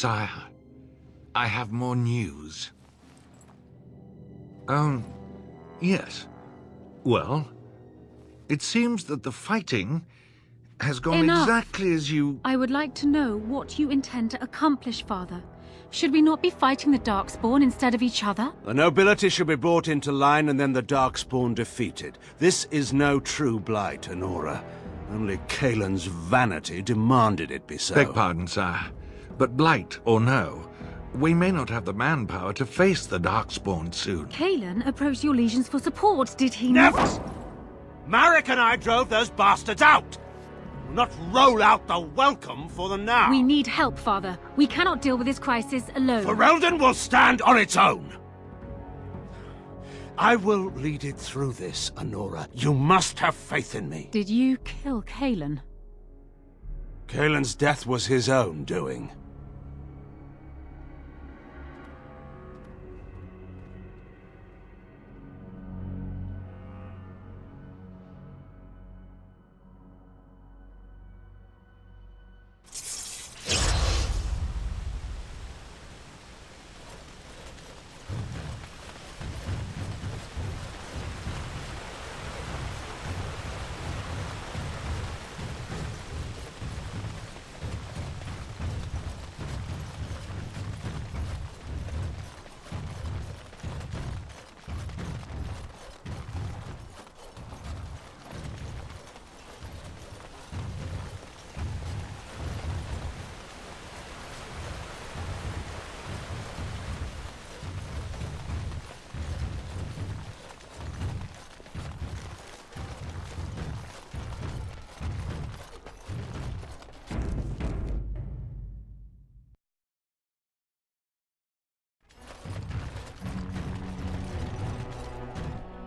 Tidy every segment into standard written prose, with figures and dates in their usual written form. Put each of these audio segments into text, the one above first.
Sire, I have more news. Yes. Well, it seems that the fighting has gone Enough. exactly as you... I would like to know what you intend to accomplish, Father. Should we not be fighting the Darkspawn instead of each other? The nobility should be brought into line and then the Darkspawn defeated. This is no true blight, Anora. Only Kaelin's vanity demanded it be so. Beg pardon, sire. But blight or no, we may not have the manpower to face the Darkspawn soon. Kaelin approached your legions for support, did he not? Never! Marek and I drove those bastards out! Not roll out the welcome for them now! We need help, Father. We cannot deal with this crisis alone. Ferelden will stand on its own! I will lead it through this, Anora. You must have faith in me. Did you kill Kaelin? Kaelin's death was his own doing.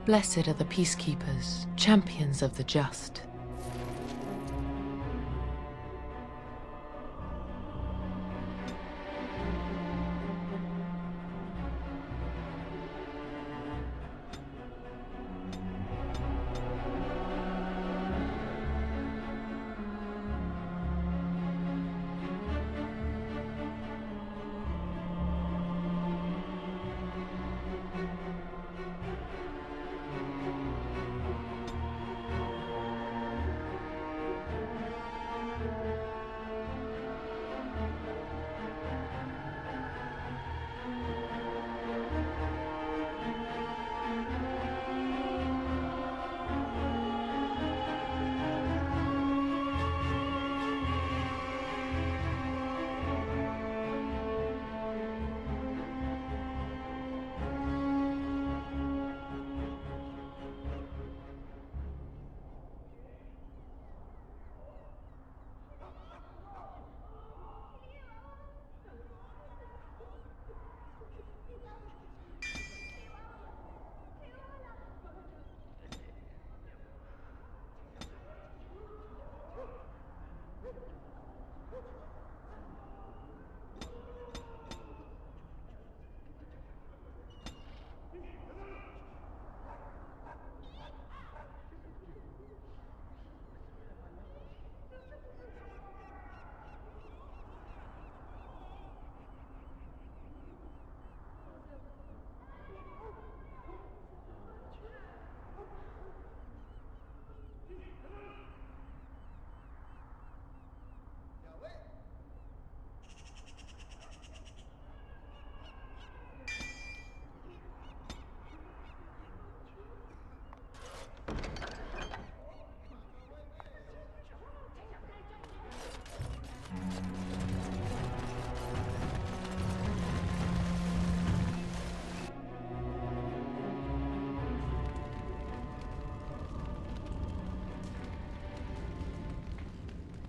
Blessed are the peacekeepers, champions of the just.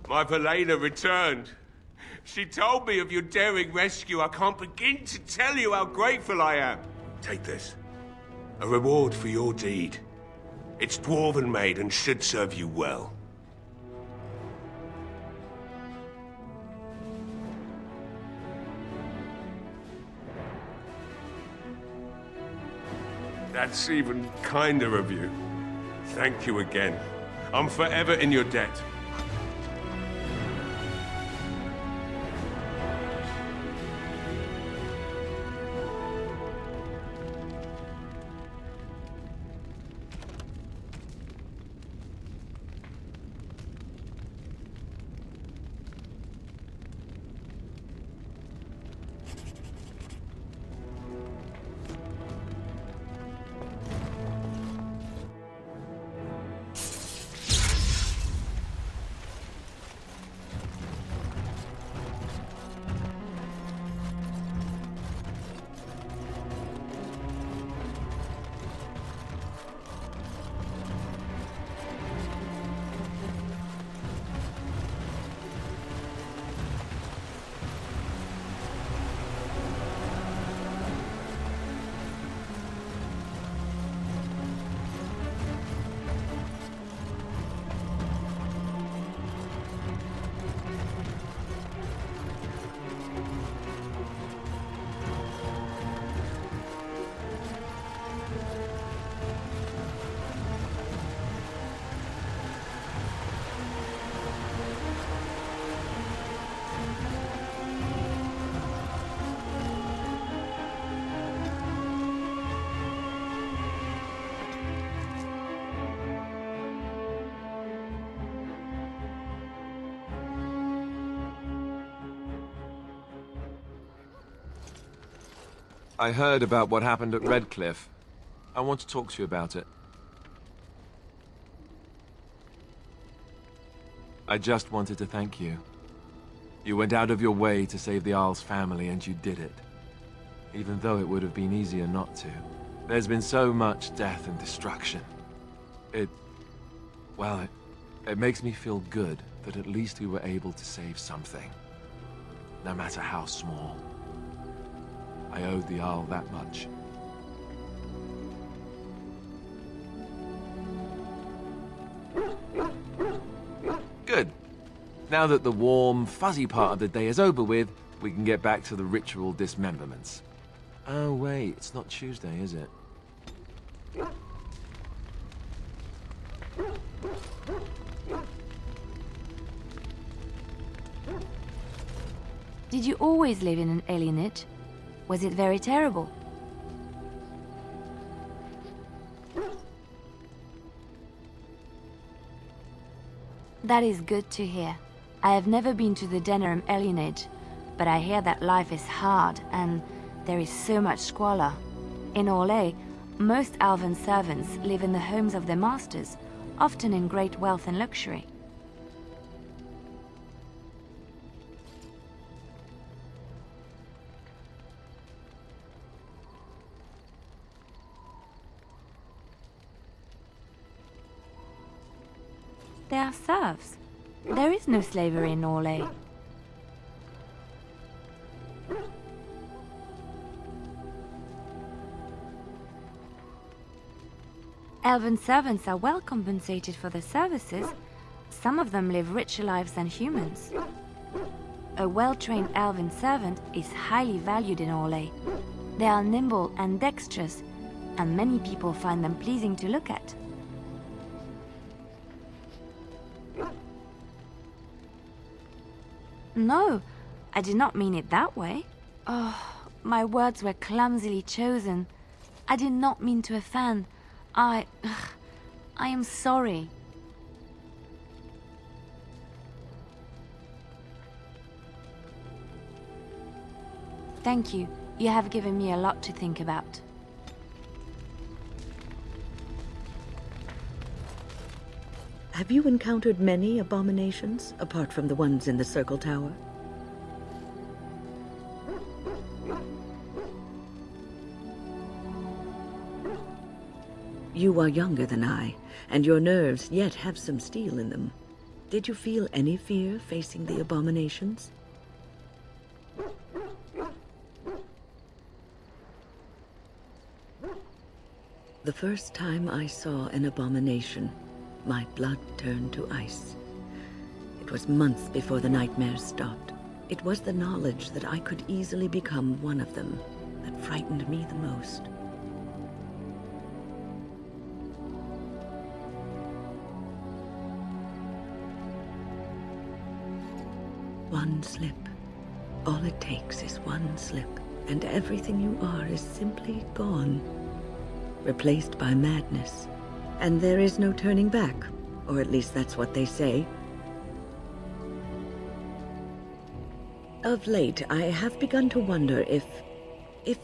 My Velena returned. She told me of your daring rescue. I can't begin to tell you how grateful I am. Take this. A reward for your deed. It's dwarven made and should serve you well. That's even kinder of you. Thank you again. I'm forever in your debt. I heard about what happened at Redcliffe. I want to talk to you about it. I just wanted to thank you. You went out of your way to save the Isle's family, and you did it. Even though it would have been easier not to. There's been so much death and destruction. Well, it makes me feel good that at least we were able to save something. No matter how small. I owed the Isle that much. Good. Now that the warm, fuzzy part of the day is over with, we can get back to the ritual dismemberments. Oh wait, it's not Tuesday, is it? Did you always live in an alienage? Was it very terrible? That is good to hear. I have never been to the Denerim alienage, but I hear that life is hard and there is so much squalor. In Orlais, most elven servants live in the homes of their masters, often in great wealth and luxury. They are serfs. There is no slavery in Orlais. Elven servants are well compensated for their services. Some of them live richer lives than humans. A well-trained elven servant is highly valued in Orlais. They are nimble and dexterous, and many people find them pleasing to look at. No, I did not mean it that way. Oh, my words were clumsily chosen. I did not mean to offend. I am sorry. Thank you. You have given me a lot to think about. Have you encountered many abominations, apart from the ones in the Circle Tower? You are younger than I, and your nerves yet have some steel in them. Did you feel any fear facing the abominations? The first time I saw an abomination, my blood turned to ice. It was months before the nightmares stopped. It was the knowledge that I could easily become one of them that frightened me the most. One slip. All it takes is one slip, and everything you are is simply gone. Replaced by madness. And there is no turning back, or at least that's what they say. Of late, I have begun to wonder if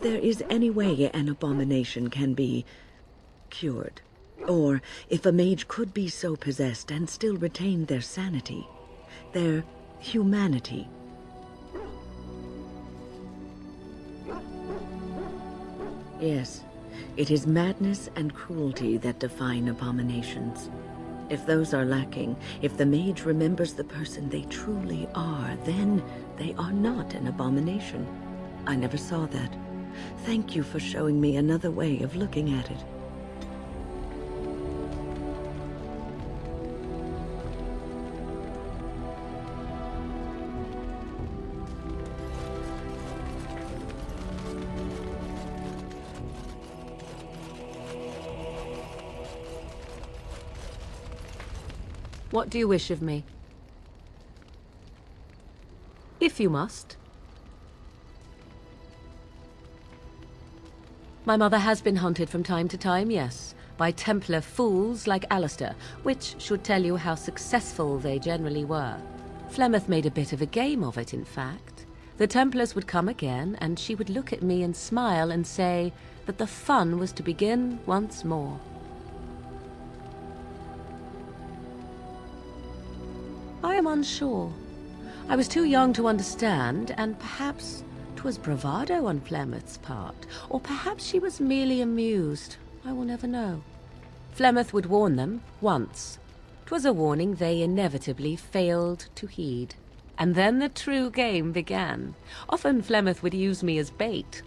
there is any way an abomination can be cured. Or if a mage could be so possessed and still retain their sanity, their humanity. Yes, it is madness and cruelty that define abominations. If those are lacking, if the mage remembers the person they truly are, then they are not an abomination. I never saw that. Thank you for showing me another way of looking at it. What do you wish of me? If you must. My mother has been hunted from time to time, yes, by Templar fools like Alistair, which should tell you how successful they generally were. Flemeth made a bit of a game of it, in fact. the Templars would come again, and she would look at me and smile and say that the fun was to begin once more. I am unsure. I was too young to understand, and perhaps 'twas bravado on Flemeth's part, or perhaps she was merely amused. I will never know. Flemeth would warn them once. 'Twas a warning they inevitably failed to heed. And then the true game began. Often Flemeth would use me as bait,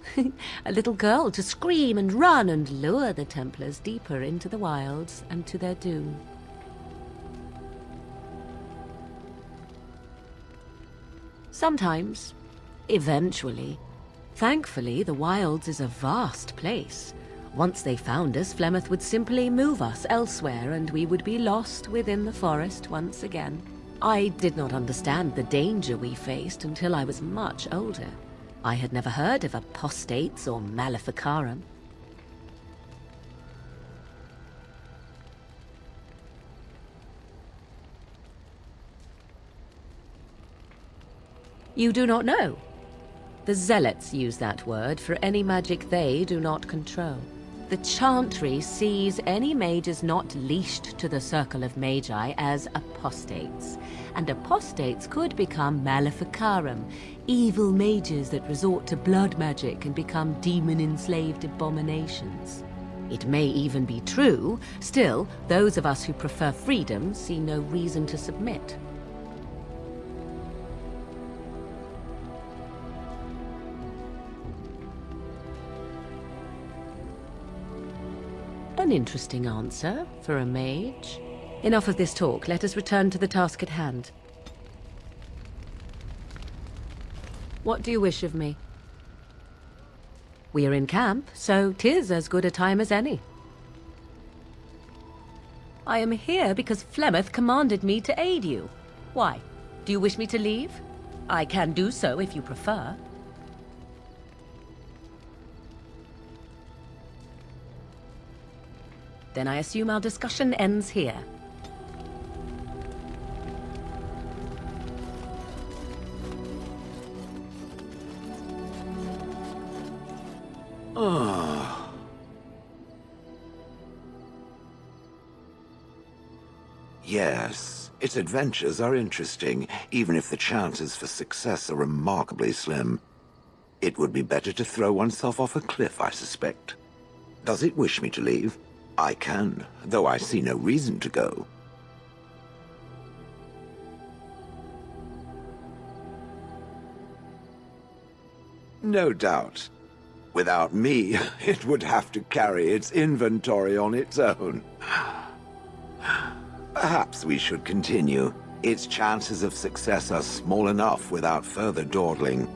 a little girl to scream and run and lure the Templars deeper into the wilds and to their doom. Sometimes, eventually. Thankfully, the wilds is a vast place. Once they found us, Flemeth would simply move us elsewhere, and we would be lost within the forest once again. I did not understand the danger we faced until I was much older. I had never heard of apostates or maleficarum. You do not know? The Zealots use that word for any magic they do not control. The Chantry sees any mages not leashed to the Circle of Magi as apostates, and apostates could become maleficarum, evil mages that resort to blood magic and become demon-enslaved abominations. It may even be true, still, those of us who prefer freedom see no reason to submit. An interesting answer for a mage. Enough of this talk. Let us return to the task at hand. What do you wish of me? We are in camp, so 'tis as good a time as any. I am here because Flemeth commanded me to aid you. Why? Do you wish me to leave? I can do so if you prefer. Then I assume our discussion ends here. Yes, its adventures are interesting, even if the chances for success are remarkably slim. It would be better to throw oneself off a cliff, I suspect. Does it wish me to leave? I can, though I see no reason to go. No doubt. Without me, it would have to carry its inventory on its own. Perhaps we should continue. Its chances of success are small enough without further dawdling.